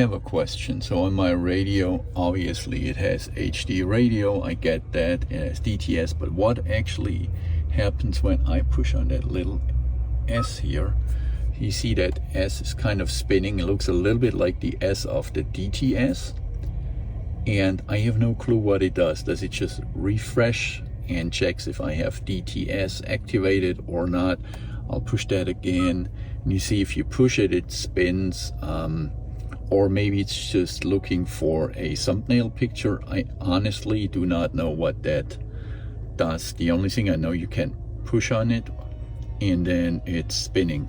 I have a question. So on my radio, obviously it has HD radio, I get that, it has DTS, but what actually happens when I push on that little S here? You see that S is kind of spinning. It looks a little bit like the S of the DTS, and I have no clue what it does. Does it just refresh and checks if I have DTS activated or not? I'll push that again, and you see if you push it, it spins. Or maybe it's just looking for a thumbnail picture. I honestly do not know what that does. The only thing I know, you can push on it and then it's spinning.